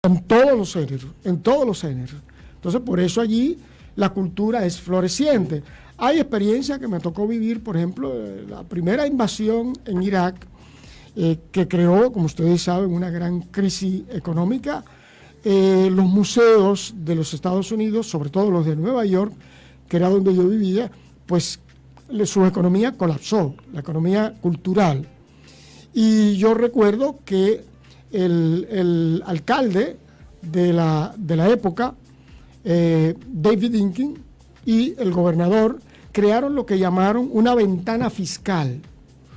en todos los géneros, en todos los géneros. Entonces, por eso allí la cultura es floreciente. Hay experiencias que me tocó vivir, por ejemplo, la primera invasión en Irak, que creó, como ustedes saben, una gran crisis económica. Los museos de los Estados Unidos, sobre todo los de Nueva York, que era donde yo vivía, pues su economía colapsó, la economía cultural. Y yo recuerdo que el alcalde de la época, David Dinkins, y el gobernador crearon lo que llamaron una ventana fiscal.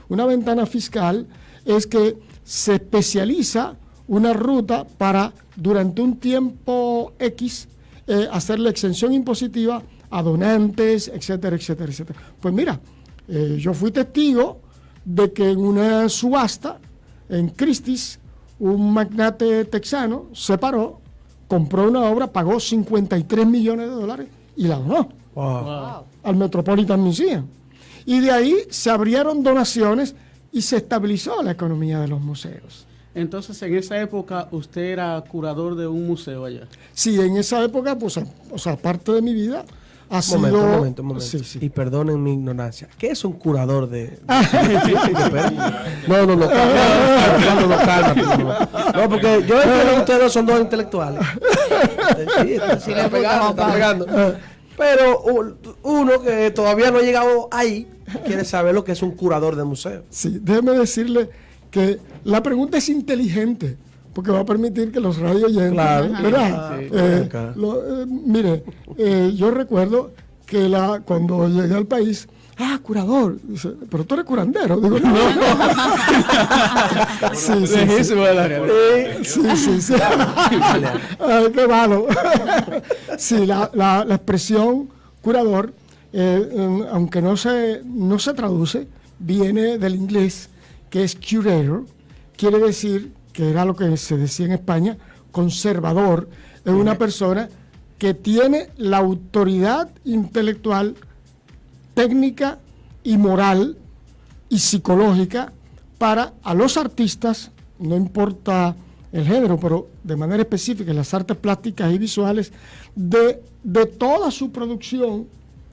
Una ventana fiscal es que se especializa una ruta para, durante un tiempo X, hacer la exención impositiva a donantes, etcétera, etcétera, etcétera. Pues mira, yo fui testigo de que en una subasta en Christie's, un magnate texano se paró, compró una obra, pagó $53 millones y la donó al Metropolitan Museum. Y de ahí se abrieron donaciones y se estabilizó la economía de los museos. Entonces, en esa época, ¿usted era curador de un museo allá? Sí, en esa época, pues, o sea, parte de mi vida ha sido... Un momento. Sí, sí. Y perdonen mi ignorancia. ¿Qué es un curador de cálmate. No, porque yo entiendo que ustedes son dos intelectuales. Sí, está pegando. Pero uno que todavía no ha llegado ahí quiere saber lo que es un curador de museo. Sí, déjeme decirle que la pregunta es inteligente, porque va a permitir que los radioyentes, claro, ¿verdad? Mire, yo recuerdo que cuando llegué al país, curador, dice, pero tú eres curandero. Digo, no. Sí. Ay, qué malo. Sí, la expresión curador, aunque no se traduce, viene del inglés, que es curator, quiere decir, que era lo que se decía en España, conservador. Es una persona que tiene la autoridad intelectual, técnica y moral y psicológica para a los artistas, no importa el género, pero de manera específica en las artes plásticas y visuales, de toda su producción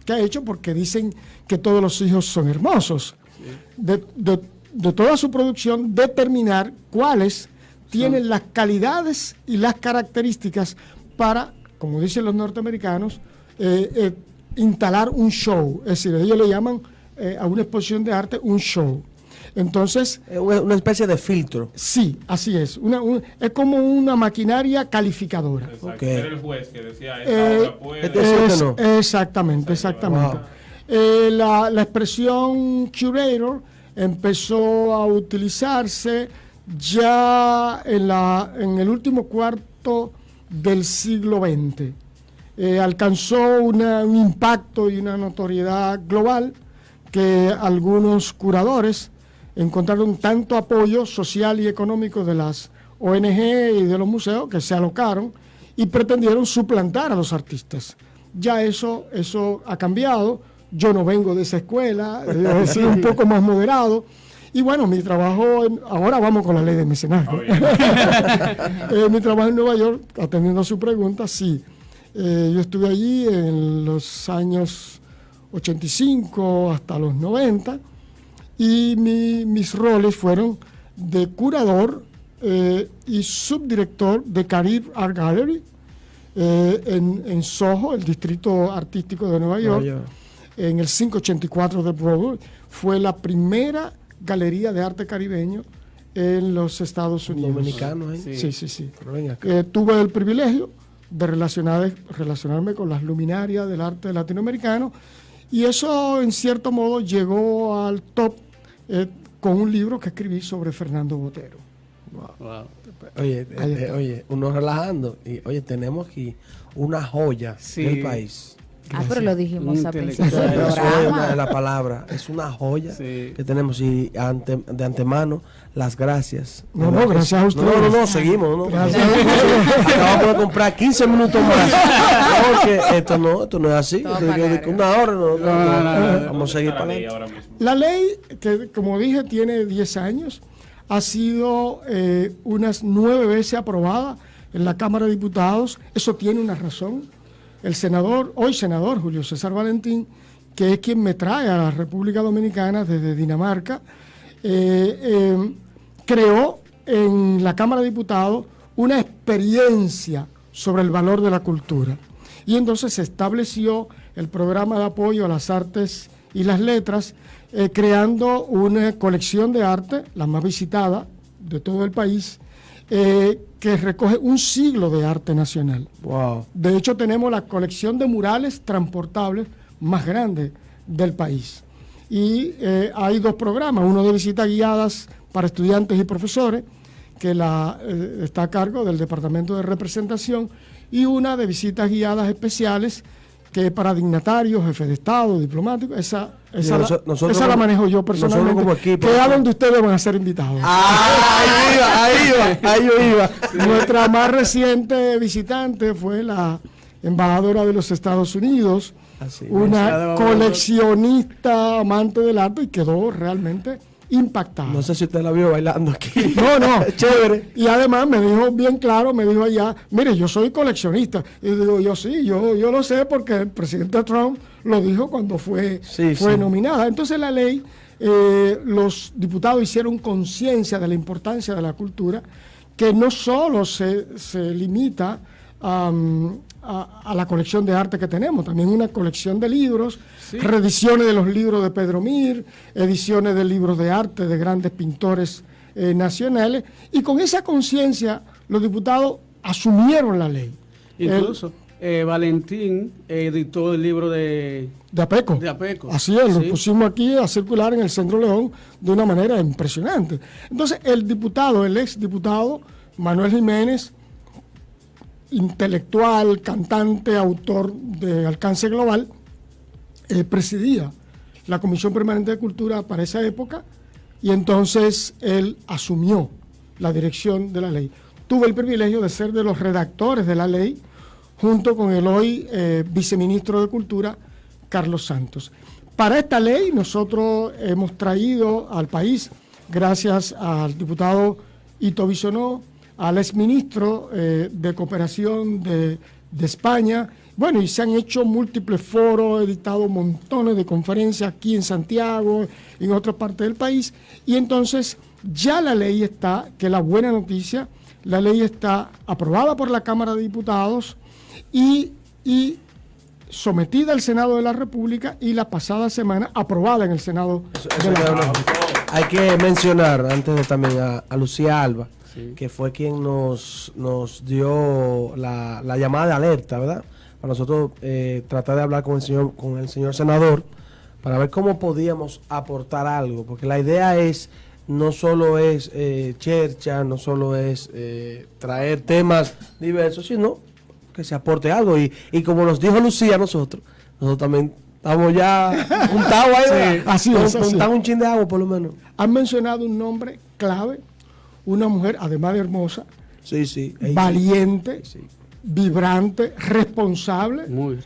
que ha hecho, porque dicen que todos los hijos son hermosos, de toda su producción, determinar cuáles tienen las calidades y las características para, como dicen los norteamericanos, instalar un show. Es decir, ellos le llaman a una exposición de arte un show. Entonces... una especie de filtro. Sí, así es. Es como una maquinaria calificadora. Exacto. Era el juez que decía, esta obra puede... Exactamente. Wow. La expresión curator empezó a utilizarse ya en el último cuarto del siglo XX. Alcanzó un impacto y una notoriedad global que algunos curadores encontraron tanto apoyo social y económico de las ONG y de los museos que se alocaron y pretendieron suplantar a los artistas. Ya eso ha cambiado. Yo no vengo de esa escuela, he sido un poco más moderado. Y bueno, mi trabajo, ahora vamos con la ley de mecenazgo. Mi trabajo en Nueva York, atendiendo a su pregunta, sí. Yo estuve allí en los años 85 hasta los 90 y mis roles fueron de curador y subdirector de Carib Art Gallery en Soho, el distrito artístico de Nueva York, en el 584 de Broadway. Fue la primera galería de arte caribeño en los Estados Unidos. Dominicanos, ¿eh? Sí. Tuve el privilegio de relacionarme con las luminarias del arte latinoamericano y eso en cierto modo llegó al top con un libro que escribí sobre Fernando Botero. Wow. Oye, uno relajando y oye, tenemos aquí una joya del país. Gracias. Pero lo dijimos a principio del Eso programa. es una de las palabras, es una joya que tenemos y de antemano las gracias. No, gracias a ustedes. No, seguimos. ¿No? Acabamos de comprar 15 minutos más. Porque esto no es así. Una hora no. Vamos a seguir para adelante. La ley, que como dije tiene 10 años, ha sido unas 9 veces aprobada. en la Cámara de Diputados. Eso tiene una razón. El senador, hoy senador Julio César Valentín, que es quien me trae a la República Dominicana desde Dinamarca, creó en la Cámara de Diputados una experiencia sobre el valor de la cultura. Y entonces se estableció el programa de apoyo a las artes y las letras, creando una colección de arte, la más visitada de todo el país, que recoge un siglo de arte nacional. Wow. De hecho, tenemos la colección de murales transportables más grande del país. Y hay 2 programas, uno de visitas guiadas para estudiantes y profesores, que está a cargo del Departamento de Representación, y una de visitas guiadas especiales, que es para dignatarios, jefes de Estado, diplomáticos. Esa la manejo yo personalmente, como equipo, que es a donde ustedes van a ser invitados. Ahí yo iba. Nuestra más reciente visitante fue la embajadora de los Estados Unidos, una coleccionista amante del arte, y quedó realmente impactada. No sé si usted la vio bailando aquí. No. Chévere. Y además me dijo bien claro, me dijo allá, mire, yo soy coleccionista. Y digo, yo lo sé porque el presidente Trump lo dijo cuando fue nominada. Entonces la ley, los diputados hicieron conciencia de la importancia de la cultura, que no solo se limita a la colección de arte que tenemos, también una colección de libros, reediciones de los libros de Pedro Mir, ediciones de libros de arte de grandes pintores nacionales, y con esa conciencia los diputados asumieron la ley. Incluso Valentín editó el libro de Apeco. Así es, lo pusimos aquí a circular en el Centro León de una manera impresionante. Entonces el ex diputado Manuel Jiménez, intelectual, cantante, autor de alcance global, presidía la Comisión Permanente de Cultura para esa época, y entonces él asumió la dirección de la ley. Tuve el privilegio de ser de los redactores de la ley, junto con el hoy viceministro de Cultura, Carlos Santos. Para esta ley nosotros hemos traído al país, gracias al diputado Ito Bisonó, al exministro de Cooperación de España, bueno, y se han hecho múltiples foros, he editado montones de conferencias aquí en Santiago, en otras partes del país, y entonces ya la ley está, que es la buena noticia, la ley está aprobada por la Cámara de Diputados y sometida al Senado de la República, y la pasada semana aprobada en el Senado de la República. Hay que mencionar antes de también a Lucía Alba, que fue quien nos dio la llamada de alerta, ¿verdad? Para nosotros tratar de hablar con el señor senador para ver cómo podíamos aportar algo, porque la idea no solo es chercha, no solo es traer temas diversos, sino que se aporte algo. Y como nos dijo Lucía, nosotros también estamos ya juntados ahí. Así es. Un chin de agua, por lo menos. Han mencionado un nombre clave, una mujer, además de hermosa, valiente, vibrante, responsable. Muy.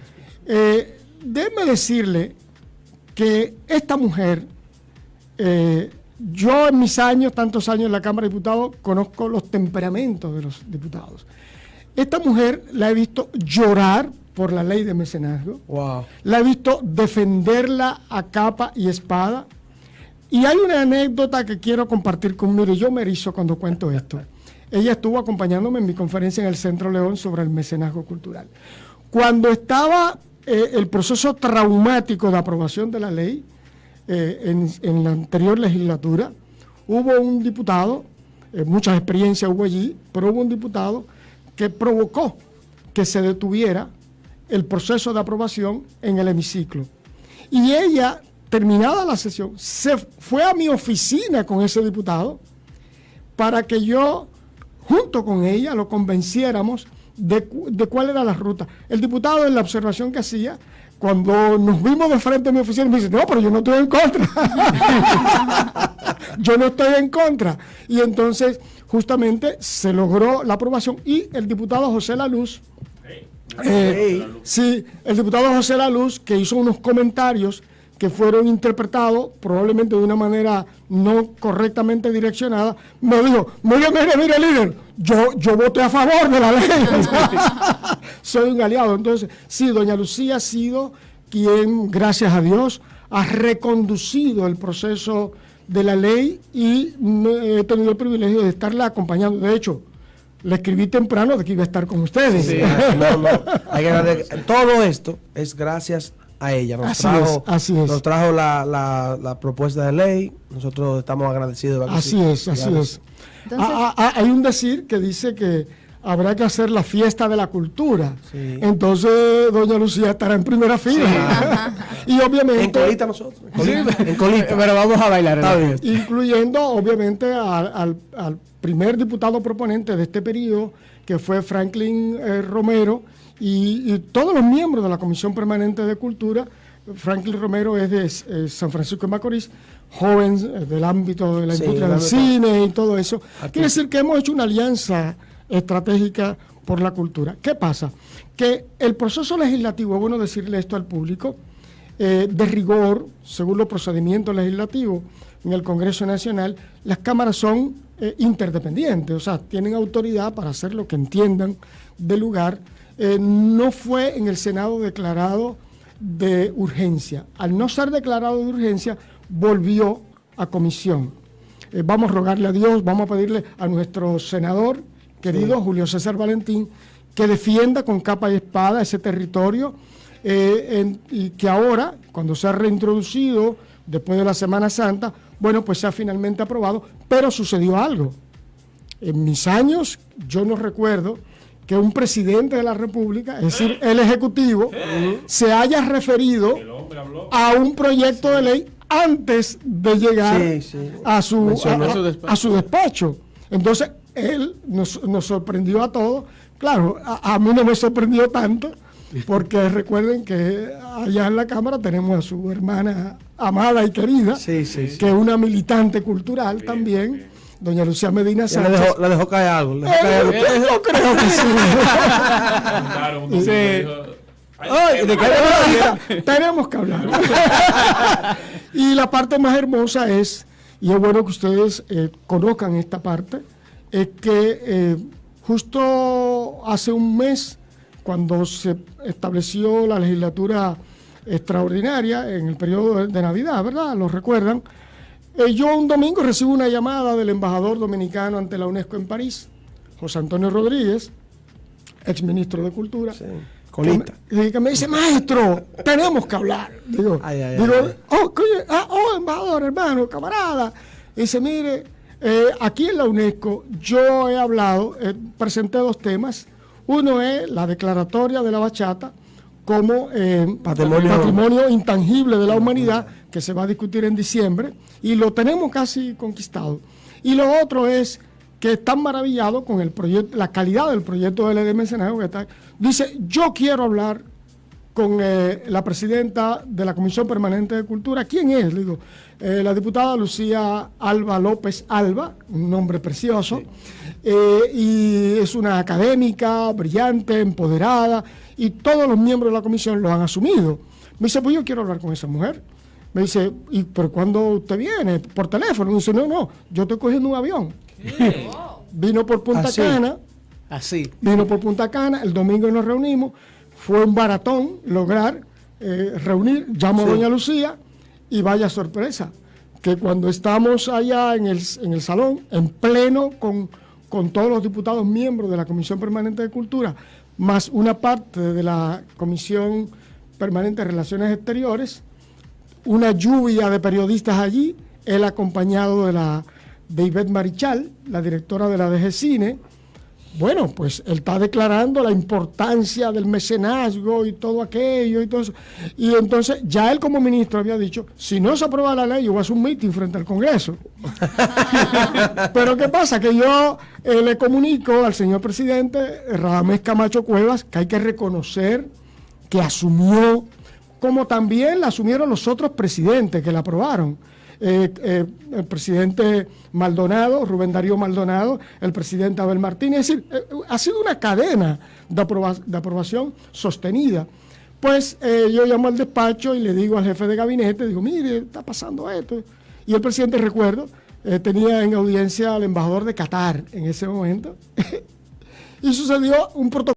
Déjeme decirle que esta mujer, yo en mis años, tantos años en la Cámara de Diputados, conozco los temperamentos de los diputados. Esta mujer la he visto llorar por la ley de mecenazgo. Wow. La he visto defenderla a capa y espada. Y hay una anécdota que quiero compartir conmigo, y yo me erizo cuando cuento esto. Ella estuvo acompañándome en mi conferencia en el Centro León sobre el mecenazgo cultural. Cuando estaba el proceso traumático de aprobación de la ley, en la anterior legislatura, hubo un diputado, muchas experiencias hubo allí, pero hubo un diputado que provocó que se detuviera el proceso de aprobación en el hemiciclo. Y ella, terminada la sesión, se fue a mi oficina con ese diputado para que yo, junto con ella, lo convenciéramos de cuál era la ruta. El diputado, en la observación que hacía, cuando nos vimos de frente a mi oficina, me dice, no, pero yo no estoy en contra. Yo no estoy en contra. Y entonces, justamente, se logró la aprobación, y el diputado José Laluz, el diputado José Laluz, que hizo unos comentarios que fueron interpretados probablemente de una manera no correctamente direccionada, me dijo, mire líder, yo voté a favor de la ley. Soy un aliado. Entonces, sí, doña Lucía ha sido quien, gracias a Dios, ha reconducido el proceso de la ley y he tenido el privilegio de estarla acompañando. De hecho, le escribí temprano de que iba a estar con ustedes. Sí, todo esto es gracias a ella. Nos trajo la propuesta de ley. Nosotros estamos agradecidos. Así es. Entonces, hay un decir que dice que habrá que hacer la fiesta de la cultura. Sí. Entonces, doña Lucía estará en primera fila. Sí. Y obviamente... En colita nosotros. En colita. Pero vamos a bailar. Incluyendo, obviamente, al primer diputado proponente de este periodo, que fue Franklin Romero, y todos los miembros de la Comisión Permanente de Cultura. Franklin Romero es de San Francisco de Macorís, joven del ámbito de la industria del cine y todo eso. Quiere decir que hemos hecho una alianza estratégica por la cultura. ¿Qué pasa? Que el proceso legislativo, es bueno decirle esto al público, de rigor, según los procedimientos legislativos en el Congreso Nacional, las cámaras son interdependientes, o sea, tienen autoridad para hacer lo que entiendan del lugar. No fue en el Senado declarado de urgencia. Al no ser declarado de urgencia, volvió a comisión. Vamos a rogarle a Dios, vamos a pedirle a nuestro senador querido Julio César Valentín que defienda con capa y espada ese territorio y que ahora, cuando se ha reintroducido después de la Semana Santa, bueno, pues se ha finalmente aprobado, pero sucedió algo. En mis años, yo no recuerdo que un presidente de la República, es decir, el Ejecutivo, se haya referido a un proyecto de ley antes de llegar a su despacho. Entonces, él nos sorprendió a todos. Claro, a mí no me sorprendió tanto, porque recuerden que allá en la Cámara tenemos a su hermana amada y querida, que es una militante cultural también. Doña Lucía Medina Sánchez. Le dejó caer algo. Yo creo que sí. Tenemos que hablar. Y la parte más hermosa es, y es bueno que ustedes conozcan esta parte, es que justo hace un mes, cuando se estableció la legislatura extraordinaria en el periodo de Navidad, ¿verdad? ¿Lo recuerdan? Yo un domingo recibo una llamada del embajador dominicano ante la UNESCO en París, José Antonio Rodríguez, exministro de Cultura, colita, que me dice, maestro, tenemos que hablar. Digo, embajador, hermano, camarada. Dice, mire, aquí en la UNESCO yo he hablado, presenté dos temas. Uno es la declaratoria de la bachata como patrimonio intangible de la humanidad, que se va a discutir en diciembre, y lo tenemos casi conquistado. Y lo otro es que están maravillados con el proyecto, la calidad del proyecto de ley de mecenazgo que está. Dice, yo quiero hablar con la presidenta de la Comisión Permanente de Cultura. ¿Quién es? Le digo, la diputada Lucía Alba López Alba, un nombre precioso, y es una académica, brillante, empoderada, y todos los miembros de la comisión lo han asumido. Me dice, pues yo quiero hablar con esa mujer. Me dice, ¿pero cuándo usted viene? ¿Por teléfono? Me dice, no, yo estoy cogiendo un avión. Vino por Punta Cana. Vino por Punta Cana, el domingo nos reunimos. Fue un baratón lograr reunir. Llamo a doña Lucía y vaya sorpresa, que cuando estamos allá en el salón, en pleno, con todos los diputados miembros de la Comisión Permanente de Cultura, más una parte de la Comisión Permanente de Relaciones Exteriores, una lluvia de periodistas allí, él acompañado de Ivette Marichal, la directora de la DG Cine. Bueno, pues él está declarando la importancia del mecenazgo y todo aquello y todo eso. Y entonces ya él como ministro había dicho, si no se aprueba la ley, yo voy a hacer un meeting frente al Congreso. Pero ¿qué pasa? Que yo le comunico al señor presidente Radamés Camacho Cuevas que hay que reconocer que asumió, como también la asumieron los otros presidentes que la aprobaron. El presidente Maldonado, Rubén Darío Maldonado, el presidente Abel Martínez. Es decir, ha sido una cadena de aprobación sostenida. Pues yo llamo al despacho y le digo al jefe de gabinete, digo, mire, está pasando esto. Y el presidente, recuerdo, tenía en audiencia al embajador de Qatar en ese momento. Y sucedió un protocolo